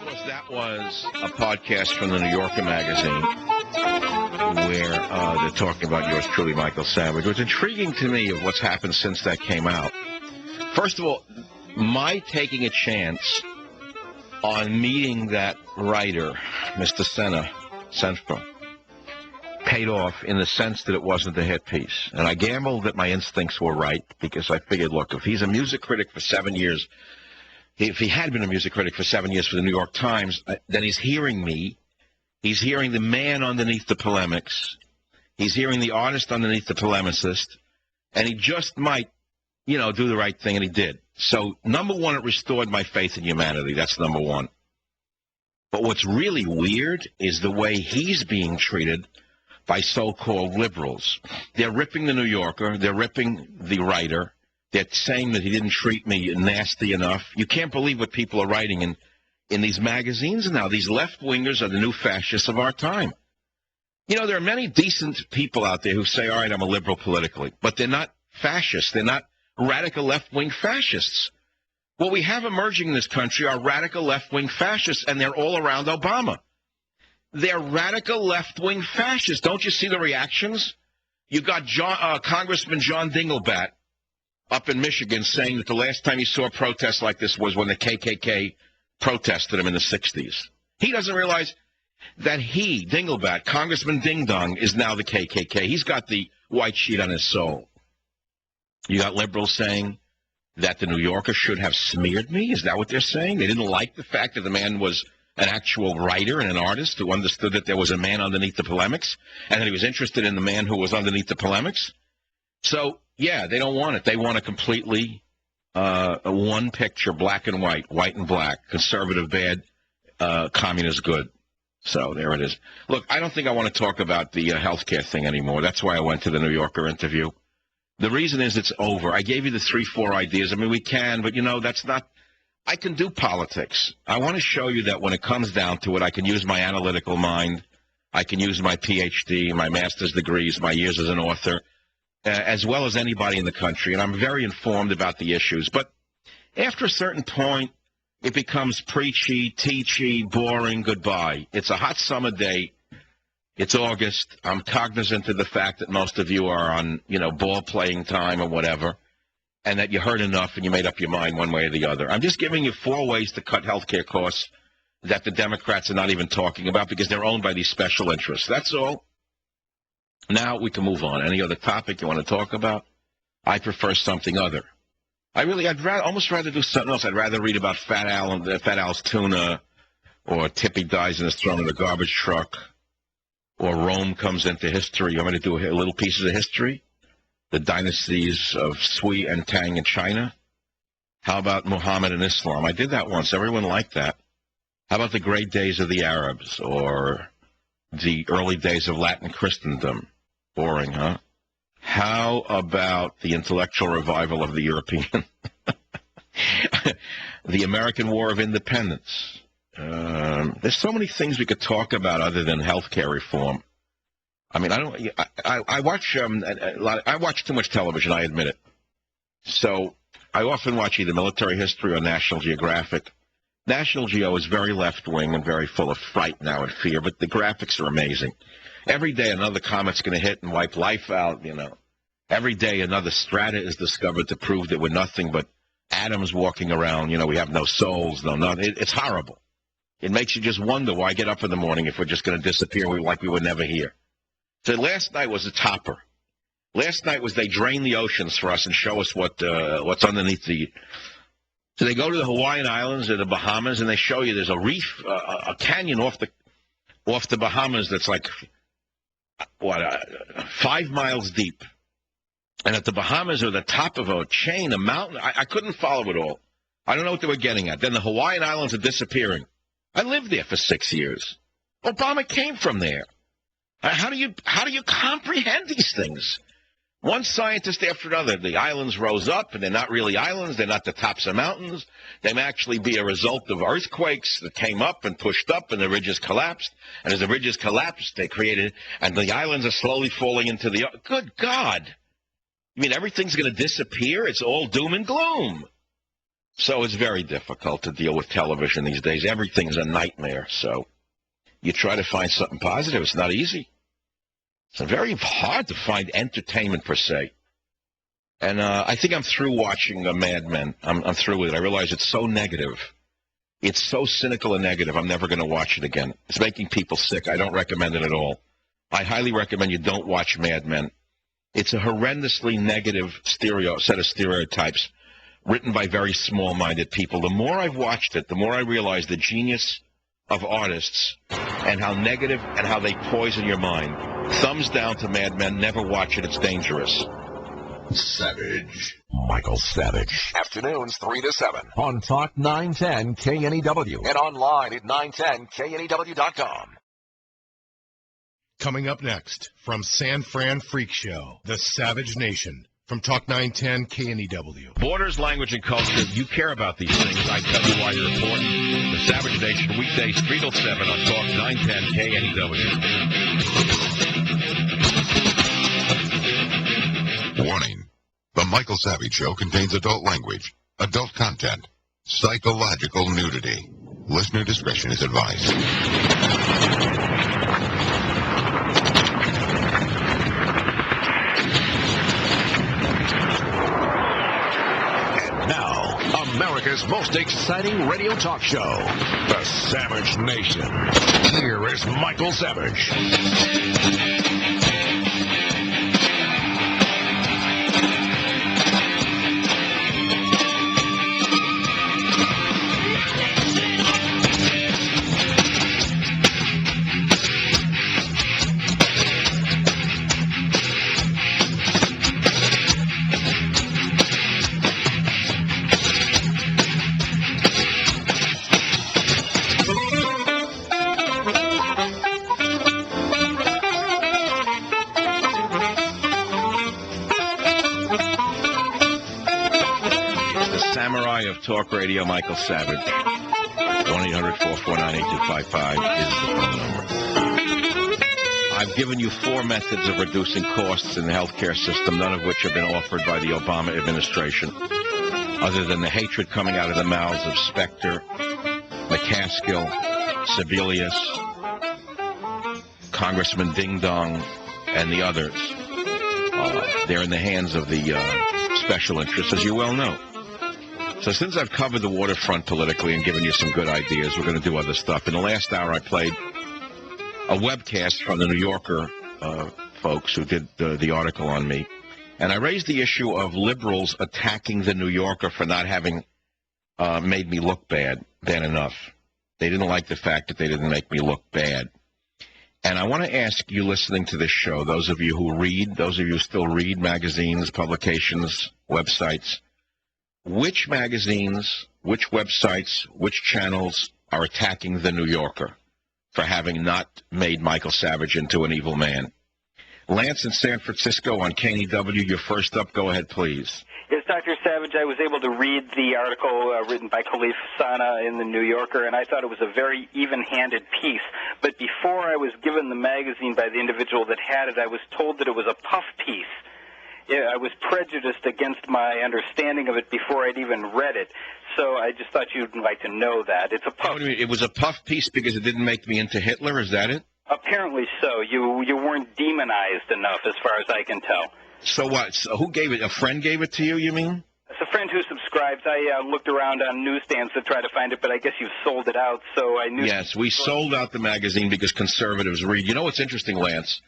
course, that was a podcast from the New Yorker magazine where they're talking about yours truly, Michael Savage. What's intriguing to me of what's happened since that came out, first of all, my taking a chance on meeting that writer, Mr. Senstrom, paid off in the sense that it wasn't a hit piece. And I gambled that my instincts were right because I figured, look, if he's a music critic for 7 years, if he had been a music critic for 7 years for the New York Times, then he's hearing me. He's hearing the man underneath the polemics. He's hearing the artist underneath the polemicist. And he just might, do the right thing, and he did. So, number one, it restored my faith in humanity. That's number one. But what's really weird is the way he's being treated by so-called liberals. They're ripping the New Yorker. They're ripping the writer. They're saying that he didn't treat me nasty enough. You can't believe what people are writing in these magazines now. These left-wingers are the new fascists of our time. There are many decent people out there who say, all right, I'm a liberal politically, but they're not fascists. They're not radical left-wing fascists. What we have emerging in this country are radical left-wing fascists, and they're all around Obama. They're radical left-wing fascists. Don't you see the reactions? You got Congressman John Dinglebat up in Michigan saying that the last time he saw protests like this was when the KKK protested him in the 60s. He doesn't realize that he, Dinglebat, Congressman Ding Dong, is now the KKK. He's got the white sheet on his soul. You got liberals saying that the New Yorker should have smeared me. Is that what they're saying? They didn't like the fact that the man was an actual writer and an artist who understood that there was a man underneath the polemics and that he was interested in the man who was underneath the polemics. So, yeah, they don't want it. They want a completely one picture, black and white and black, conservative bad, communist good. So there it is. Look, I don't think I want to talk about the healthcare thing anymore. That's why I went to the New Yorker interview. The reason is it's over. I gave you the 3-4 ideas. I mean, we can, but, that's not – I can do politics. I want to show you that when it comes down to it, I can use my analytical mind. I can use my Ph.D., my master's degrees, my years as an author, as well as anybody in the country. And I'm very informed about the issues. But after a certain point, it becomes preachy, teachy, boring, goodbye. It's a hot summer day. It's August. I'm cognizant of the fact that most of you are on, ball playing time or whatever, and that you heard enough and you made up your mind one way or the other. I'm just giving you 4 ways to cut health care costs that the Democrats are not even talking about because they're owned by these special interests. That's all. Now we can move on. Any other topic you want to talk about? I prefer something other. I'd almost rather do something else. I'd rather read about Fat Al's tuna, or Tippy dies and is thrown in a garbage truck, or Rome comes into history. You want me to do a little pieces of history? The dynasties of Sui and Tang in China? How about Muhammad and Islam? I did that once. Everyone liked that. How about the great days of the Arabs, or the early days of Latin Christendom? Boring, huh? How about the intellectual revival of the European? The American War of Independence. There's so many things we could talk about other than healthcare reform. I mean, I watch I watch too much television, I admit it. So I often watch either military history or National Geographic. National Geo is very left-wing and very full of fright now and fear, but the graphics are amazing. Every day another comet's going to hit and wipe life out, Every day another strata is discovered to prove that we're nothing but atoms walking around. We have no souls, no nothing. It's horrible. It makes you just wonder why get up in the morning if we're just going to disappear like we were never here. So last night was a topper. Last night was they drain the oceans for us and show us what's underneath the... So they go to the Hawaiian Islands or the Bahamas and they show you there's a reef, a canyon off the Bahamas that's like... 5 miles deep. And at the Bahamas are the top of a chain, a mountain. I couldn't follow it all. I don't know what they were getting at. Then the Hawaiian Islands are disappearing. I lived there for 6 years. Obama came from there. How do you comprehend these things? One scientist after another, the islands rose up, and they're not really islands. They're not the tops of mountains. They may actually be a result of earthquakes that came up and pushed up, and the ridges collapsed. And as the ridges collapsed, they created, and the islands are slowly falling into the... Good God. You mean everything's going to disappear? It's all doom and gloom. So it's very difficult to deal with television these days. Everything's a nightmare. So you try to find something positive. It's not easy. It's very hard to find entertainment per se. And I think I'm through watching Mad Men. I'm through with it. I realize it's so negative. It's so cynical and negative, I'm never going to watch it again. It's making people sick. I don't recommend it at all. I highly recommend you don't watch Mad Men. It's a horrendously negative set of stereotypes written by very small-minded people. The more I've watched it, the more I realize the genius of artists and how negative and how they poison your mind. Thumbs down to Mad Men. Never watch it. It's dangerous. Savage. Michael Savage. Afternoons 3 to 7 on Talk 910 KNEW and online at 910KNEW.com. Coming up next from San Fran Freak Show, The Savage Nation. From Talk 910 KNEW. Borders, language, and culture. You care about these things. I tell you why they're important. The Savage Nation, weekdays 3 till 7 on Talk 910 KNEW. Warning. The Michael Savage Show contains adult language, adult content, psychological nudity. Listener discretion is advised. America's most exciting radio talk show, The Savage Nation. Here is Michael Savage. Talk Radio, Michael Savage. 1-800-449-8255 is the phone number. I've given you 4 methods of reducing costs in the healthcare system, none of which have been offered by the Obama administration, other than the hatred coming out of the mouths of Specter, McCaskill, Sebelius, Congressman Ding Dong, and the others. They're in the hands of the special interests, as you well know. So since I've covered the waterfront politically and given you some good ideas, we're going to do other stuff. In the last hour, I played a webcast from the New Yorker folks who did the article on me. And I raised the issue of liberals attacking the New Yorker for not having made me look bad enough. They didn't like the fact that they didn't make me look bad. And I want to ask you listening to this show, those of you who read, those of you who still read magazines, publications, websites, which magazines, which websites, which channels are attacking the New Yorker for having not made Michael Savage into an evil man? Lance in San Francisco on KNEW, you're first up. Go ahead, please. Yes, Dr. Savage, I was able to read the article written by Khalif Sana in the New Yorker, and I thought it was a very even-handed piece. But before I was given the magazine by the individual that had it, I was told that it was a puff piece. I was prejudiced against my understanding of it before I'd even read it, so I just thought you'd like to know that. It's a puff. It was a puff piece because it didn't make me into Hitler, is that it? Apparently so. You weren't demonized enough, as far as I can tell. So what? So who gave it? A friend gave it to you, you mean? It's a friend who subscribes. I looked around on newsstands to try to find it, but I guess you've sold it out, so I knew... Yes, we sold out the magazine because conservatives read. You know what's interesting, Lance?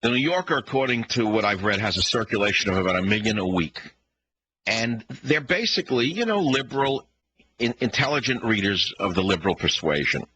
The New Yorker, according to what I've read, has a circulation of about 1 million a week. And they're basically, liberal, intelligent readers of the liberal persuasion.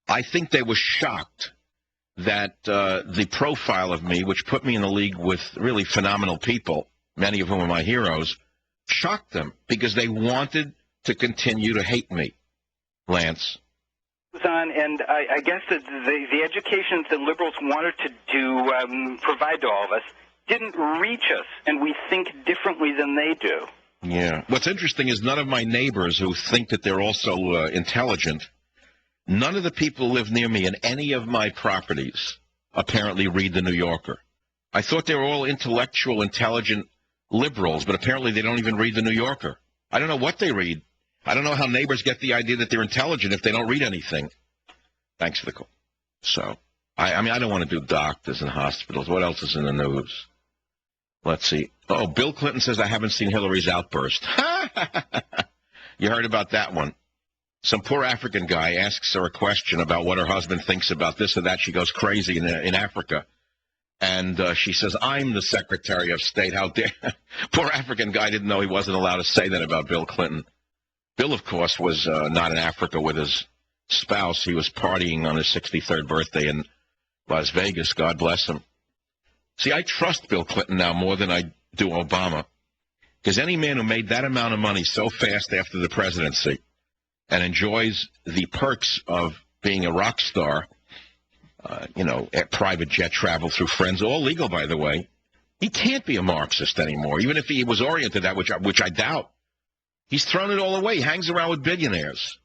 I think they were shocked that the profile of me, which put me in the league with really phenomenal people, many of whom are my heroes, shocked them because they wanted to continue to hate me, Lance. And I guess that the education that liberals wanted to provide to all of us didn't reach us, and we think differently than they do. Yeah. What's interesting is none of my neighbors who think that they're also intelligent, none of the people who live near me in any of my properties apparently read the New Yorker. I thought they were all intellectual, intelligent liberals, but apparently they don't even read the New Yorker. I don't know what they read. I don't know how neighbors get the idea that they're intelligent if they don't read anything. Thanks for the call. So, I mean, I don't want to do doctors and hospitals. What else is in the news? Let's see. Oh, Bill Clinton says I haven't seen Hillary's outburst. You heard about that one. Some poor African guy asks her a question about what her husband thinks about this or that. She goes crazy in Africa. And she says, I'm the Secretary of State. How dare... Poor African guy didn't know he wasn't allowed to say that about Bill Clinton. Bill, of course, was not in Africa with his spouse. He was partying on his 63rd birthday in Las Vegas. God bless him. See, I trust Bill Clinton now more than I do Obama. Because any man who made that amount of money so fast after the presidency and enjoys the perks of being a rock star, at private jet travel through friends, all legal, by the way, he can't be a Marxist anymore, even if he was oriented that, which I doubt. He's thrown it all away. He hangs around with billionaires.